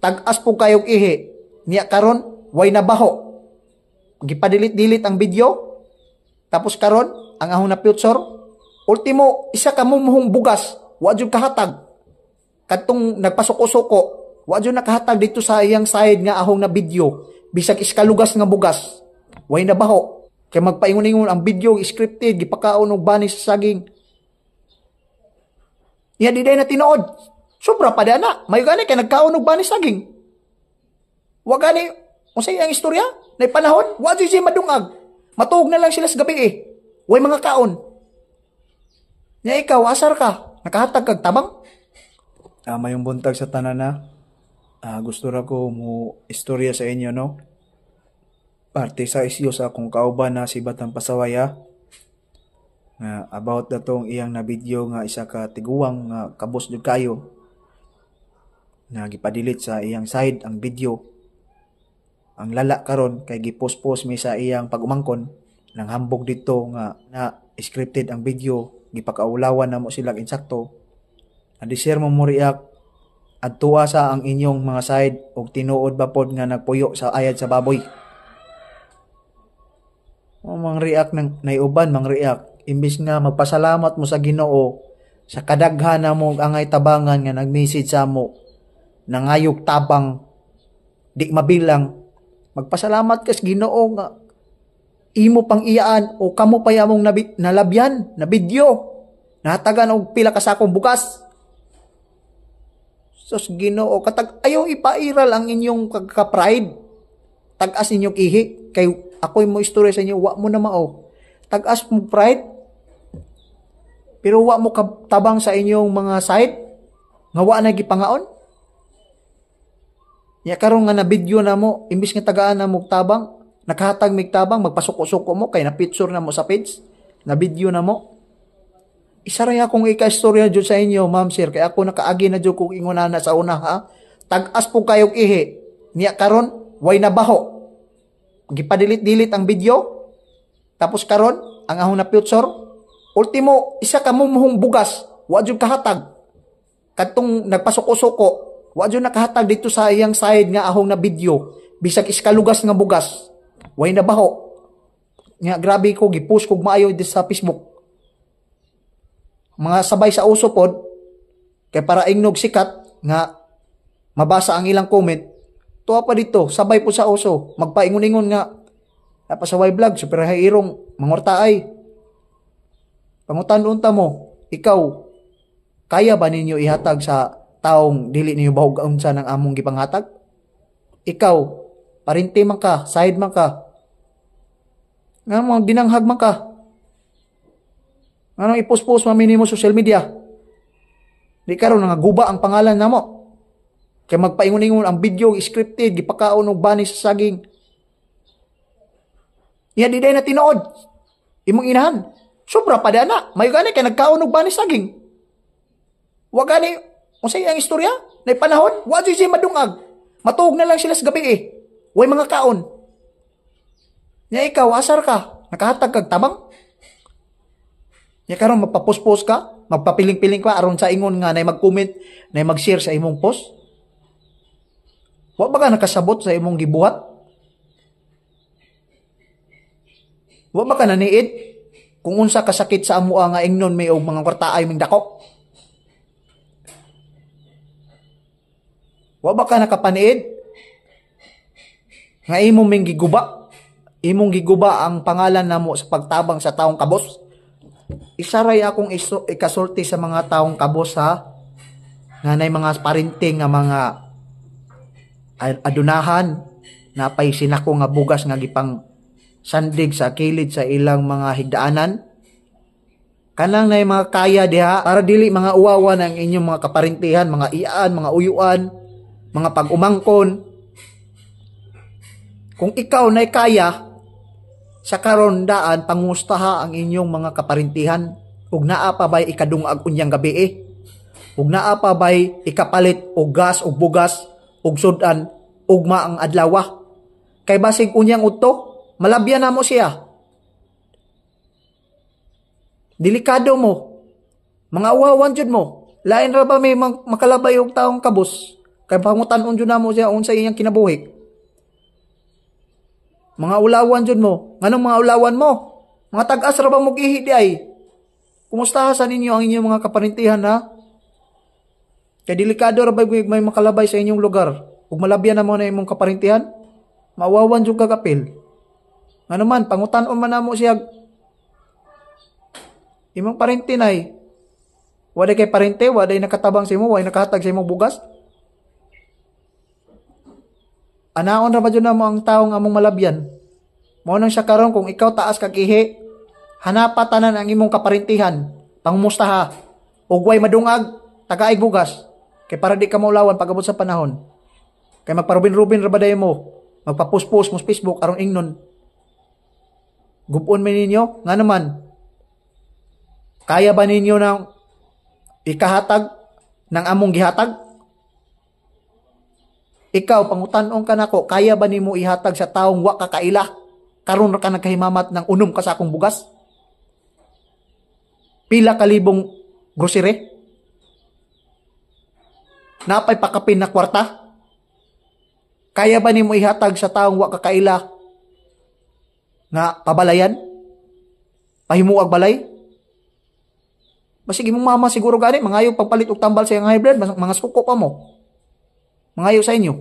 tag-as po kayong ihi, niya karon, way nabaho. Gipadilit-dilit ang video, tapos karon, ang ahong na future, ultimo, isa ka mumuhong bugas, wadyo kahatag. Katong nagpasuko-suko, wadyo nakahatag dito sa iyang side nga ahong na video, bisag iskalugas nga bugas, way nabaho. Kaya magpaingon-ingon ang video, scripted, gipakaon og bani sa saging. Iya di day na tinuod. Sobra pa na. May gani kay nagkaon og bani sa saging. Wa gani, unsay ang istorya? Nay panahon, wa jud siya madungag. Matuog na lang sila sa gabi eh. Way mga kaon. Nya ikaw, asar ka. Nakahatag kag tabang. Mayong buntag sa tanan na. Gusto ra ko mo istorya sa inyo, no? Parte sa isyo sa akong kauban na si Batang Pasawaya nga about datong iyang na video nga isa ka tiguwang nga kabos jud kayo nga gipadilit sa iyang side ang video. Ang lala karon kay gipost-post mi sa iyang pag-umangkon nang hambog dito nga na scripted ang video, gipakaulawan na mo silang insakto. Adisir mo react adtua sa ang inyong mga side og tinuod ba pod nga nagpuyo sa ayad sa baboy. Mang react ng naiuban, mang react. Imbis nga magpasalamat mo sa Ginoo sa kadaghan na mo angay tabangan nga nag-message sa mo nangayog tabang di mabilang. Magpasalamat ka sa Ginoo nga imo pang iyaan o kamo pa yamong nalabyan na video. Nahatagan og pila ka sakong bukas. Sus Ginoo, katag ayaw ipairal ang inyong kaka-pride. Tag-as inyong ihi kay ako'y mo istorya sa inyo, wa mo na mao. Tag-as mo pride, pero wa mo tabang sa inyong mga side, nga wa na gipangaon. Ya karon nga na video na mo, imbis nga tagaan na mo tabang, nakahatag mig tabang, magpasuko-suko mo, kay na picture na mo sa page, na video na mo. Isa rin akong ika-istorya dyan sa inyo, ma'am sir, kaya ako nakaagi na dyan kung ingunana sa una ha. Tag-as po kayong ihi, niya karon, way nabaho. Gipadilit-dilit ang video, tapos karon ang ahong na future, ultimo, isa ka mumuhong bugas, wadyo kahatag. Katong nagpasuko-suko, wadyo nakahatag dito sa iyang side nga ahong na video, bisag iskalugas nga bugas, way nabaho. Nga grabe ko, gipost kog maayo dito sa Facebook. Mga sabay sa uso pod, kay para ingnog sikat, nga mabasa ang ilang comment, tuwa pa dito, sabay po sa uso, magpaingon-ingon nga, napasaway vlog, super hairong, mangortaay. Pangutan-unta mo, ikaw, kaya ba ninyo ihatag sa taong dili ninyo bahog unsa ng among gipanghatag? Ikaw, parinti man ka, side man ka, nga mga dinanghag man ka, nga ipost-post mamini mo social media, di karon nga guba ang pangalan namo. Kaya magpaingon-ingon ang video, scripted, gipakaon og bani sa saging. Iya di day na tinuod. Imong inahan. Sobra pa na. May gani kay nagkaon og bani sa saging. Wa gani, unsay ang istorya? Nay panahon, wa jud siya madungag. Matuog na lang sila sa gabi eh. Way mga kaon. Nya ikaw, asar ka. Nakahatag kag tabang. Nya karon magpa-post-post ka, magpapiling-piling ka aron sa ingon nga nay mag-comment, nay mag-share sa imong post. Wa ba ka nakasabot sa imong gibuhat? Wa ba ka naniid? Kung unsa kasakit sa amo nga ingnon may og mga kwartaay ming dako? Wa ba ka nakapaniid? Nga imong ming giguba? Imong giguba ang pangalan namo sa pagtabang sa taong kabos? Isaray akong ikasulti sa mga taong kabos ha? Nga nay mga parinting nga mga adunahan na pay sinako nga bugas nga gipang sandig sa kilid sa ilang mga higdaanan. Kanang nay mga kaya diha para dili mga uwawan ang inyong mga kaparintihan, mga iyaan, mga uyuan, mga pag-umangkon. Kung ikaw nay kaya sa karon daan pangustaha ang inyong mga kaparintihan ug naa pa bay ikadungag unyang gabi ug naa pa bay ikapalit og gas ug bugas ug sudan ugma ang adlaw. Kay basig unyang udto, malabyan na mo siya. Delikado mo. Mga uwawan jud mo. Lain ra ba may makalabay og taong kabos? Kay pangutan-on jud namo siya unsa iyang kinabuhi. Mga ulawan jud mo. Nganong mga ulawan mo? Mga tag-as ra ba mo gihi di ay? Kumusta sa ninyo ang inyong mga kaparintihan ha? Kay delikado ra ba may makalabay sa inyong lugar? Ug malabyan na mo na imong kaparintihan? Mawawan jud kagapil. Ngano man pangutan-on man namo siya. Imong parente nay. Waday kay parente, waday nakatabang sa imo, waday nakahatag sa imong bugas. Anaon ra ba dyan na mo ang taong among malabyan? Mao nang siya karon kung ikaw taas kag ihi, hanapa tanan ang imong kaparintihan, pangumustaha, ug way madungag, tagaig bugas, kay para di ka maulawan pag-abot sa panahon. Kay magparubin-rubin ra ba dayo mo, magpapuspos mo sa Facebook aron ingnon. Gupon man ninyo, nga naman, kaya ba ninyo nang ikahatag ng among gihatag? Ikaw, pangutan-on ka nako, kaya ba nimo ihatag sa taong wa ka kaila? Karon ra ka nagkahimamat ng unom ka sa akong bugas? Pila ka libong grocery? Napay pakapin na kwarta? Kaya ba nimo ihatag sa taong wa ka kaila nga pabalayan? Pahimuag balay? Basig imong mama siguro gani, mangayo pagpalit og tambal sa iyang hybrid, mga suko pa mo. Mangayo sa inyo.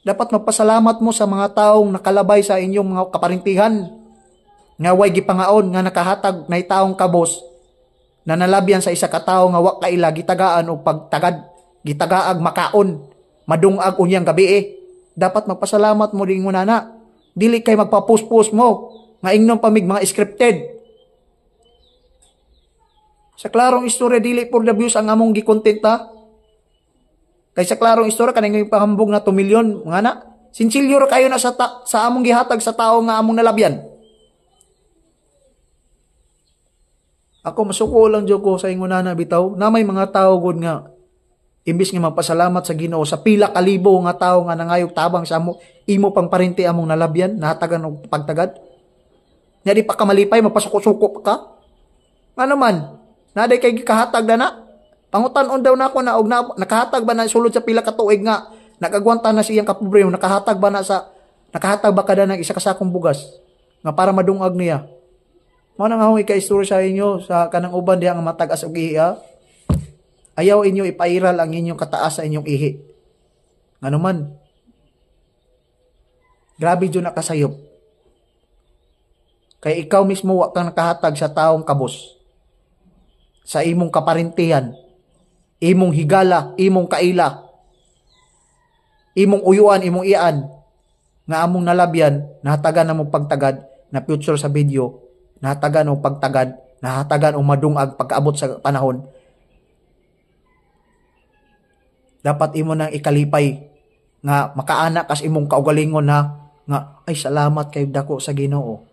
Dapat magpasalamat mo sa mga taong nakalabay sa inyong mga kaparintihan nga way gipangaon nga nakahatag na taong kabos na nalabyan sa isa ka tawo nga wa kaila gitagaan og pagtagad, gitagaag makaon, madungag unyang gabi. Dapat magpasalamat mo ding nana. Dili kay magpapuspos mo nga ingnon pamig mga scripted. Sa klarong istorya dili for the views ang among gi-content ha. Kaysa klarong istorya kanang yung pahambog na 2 milyon nga na. Sinsilyo ra kayo na sa among gihatag sa tao nga among nalabyan. Ako masuko lang jud ko sa ingon na bitaw na may mga tao gud nga imbis nga magpasalamat sa Ginoo sa pila ka libo nga tao nga nangayog tabang sa imo pang parente among nalabyan, nahatagan og pagtagad. Nya di pa ka malipay magpasuko-suko ka. Ano man, naday kay gikahatag na. Pangutan-on daw na ako na og nakahatag ba na sulod sa pila ka tuig nga nagagwanta na siyang kapobre, nakahatag ba kada ng isa ka sakong bugas nga para madungag niya. Mao nang akong ika-istorya sa inyo sa kanang uban diha nga matag-as og ihi. Ayaw inyo ipairal ang inyong kataas sa inyong ihi. Ngano man. Grabe jud nakasayop. Kay ikaw mismo wa kang nakahatag sa taong kabos. Sa imong kaparintihan, imong higala, imong kaila, imong uyuan, imong ian, nga among nalabyan, nahatagan na mong pagtagad, na future sa video, nahatagan o pagtagad, nahatagan o madungag pagkaabot sa panahon. Dapat imo nang ikalipay, nga makaana kas imong kaugalingon ha, nga ay salamat kay dako sa Ginoo.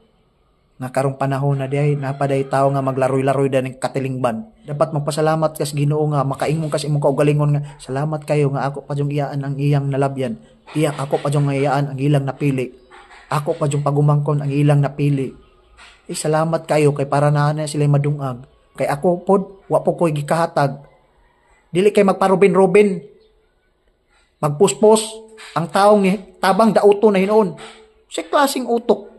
Nga karong panahon na diay napaday tao nga maglaroy-laroy da ng katilingban. Dapat magpasalamat kas Ginoo nga makaingon kas imong kaugalingon nga salamat kayo nga ako pa jung iyaan ang iyang nalabyan. Ako pa jung iyaan ang ilang napili. Ako pa jung pagumangkon ang ilang napili. Salamat kayo kay para na sila madungag. Kay ako pod wa po koy gikahatag. Dili kay magparubin-rubin. Magpuspos ang taong tabang dauto na hinuon. Si klaseng utok.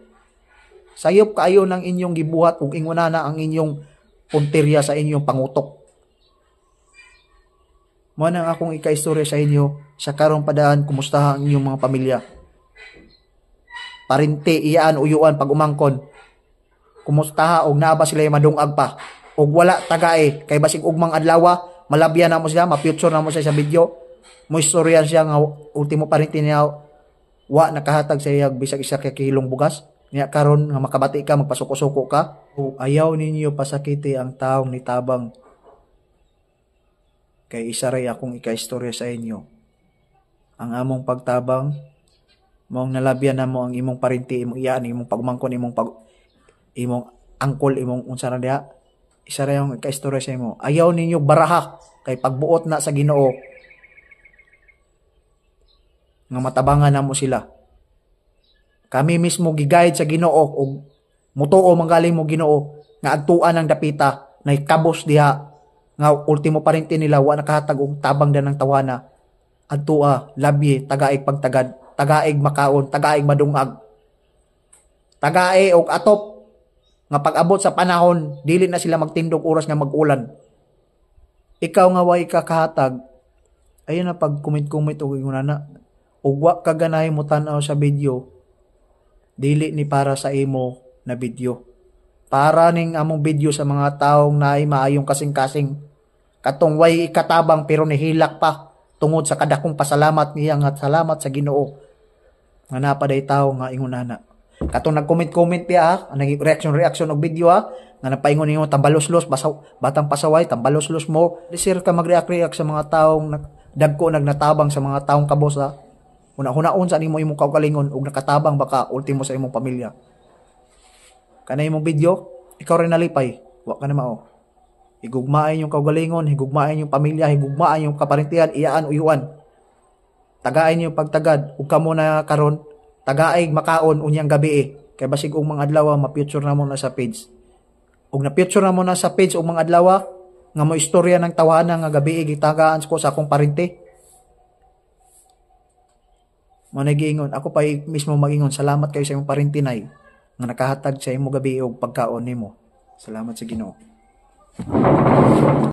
Sayop kayo ng inyong gibuhat ug ingunana ang inyong punteriya sa inyong pangutok. Mo nang akong ika-istorya sa inyo sa karong padaan kumusta ang inyong mga pamilya. Parente iyaan uyuan pag umangkon. Kumusta og naa ba sila madungag pa? Og wala tagae kay basig ugmang adlaw malabyan na mo siya, ma-future na mo siya sa video. Mo istorya siya nga ultimo parente niya wa nakahatag sa iyang bisag isa ka kilong bugas. Niya karon nga makabati ka, magpasuko-suko ka, o ayaw ninyo pasakiti ang taong nitabang. Kay isa ray akong ika-istorya sa inyo. Ang among pagtabang, mong nalabyan na mo ang imong parinti, imong iyaan, imong pagmangkon, imong angkol, imong unsa na diha. Isa ray akong ika-istorya sa inyo. Ayaw ninyo baraha, kay pagbuot na sa Ginoo, nga matabangan na mo sila. Kami mismo giguide sa Ginoo ug mutuo manggaling mo Ginoo nga agtuan ang dapita na kabos diha nga ultimo parinti nila wa nakahatag og tabang dan ng tawana adtua labi tagaig pagtagad, tagaig makaon, tagaig madungag, tagae og atop nga pag-abot sa panahon dili na sila magtindog oras nga mag-ulan. Ikaw nga way kakahatag, ayun na pag-comment og ingunana, ug wa ka ganahay mo tan-aw sa video, dili ni para sa imo na video. Para ning among video sa mga taong naay maayong kasing-kasing, katong way ikatabang pero nihilak pa tungod sa kadakong pasalamat niya nga salamat sa Ginoo nga napaday tawo nga ingunana. Katong nag-comment piya ang reaction og video nga napaingon ninyo tambalos-los batang pasaway tambalos-los mo. Disir ka mag-react sa mga taong dagko nagnatabang sa mga taong kabos Una-hunaon sa nimo imong kaugalingon ug nakatabang baka ultimo sa imong pamilya. Kana imong video, ikaw rin nalipay, wa ka na mao. Higugmaay yung kaugalingon, higugmaay yung pamilya, higugmaay yung kaparintihan, iyaan uyuan. Tagaay yung pagtagad ug kamo na karon tagaay makaon unyang gabi kay basig og mga adlaw ma-future na mo na sa page. Ug na-future na mo na sa page og mga adlaw nga mo istorya ng tawanan nga gabi gitagaan ko sa akong parente. Mo nagiingon ako pa mismo magingon salamat kayo sa imong parintinay nga nakahatag sa imong gabi og pagkaon nimo. Salamat sa Ginoo.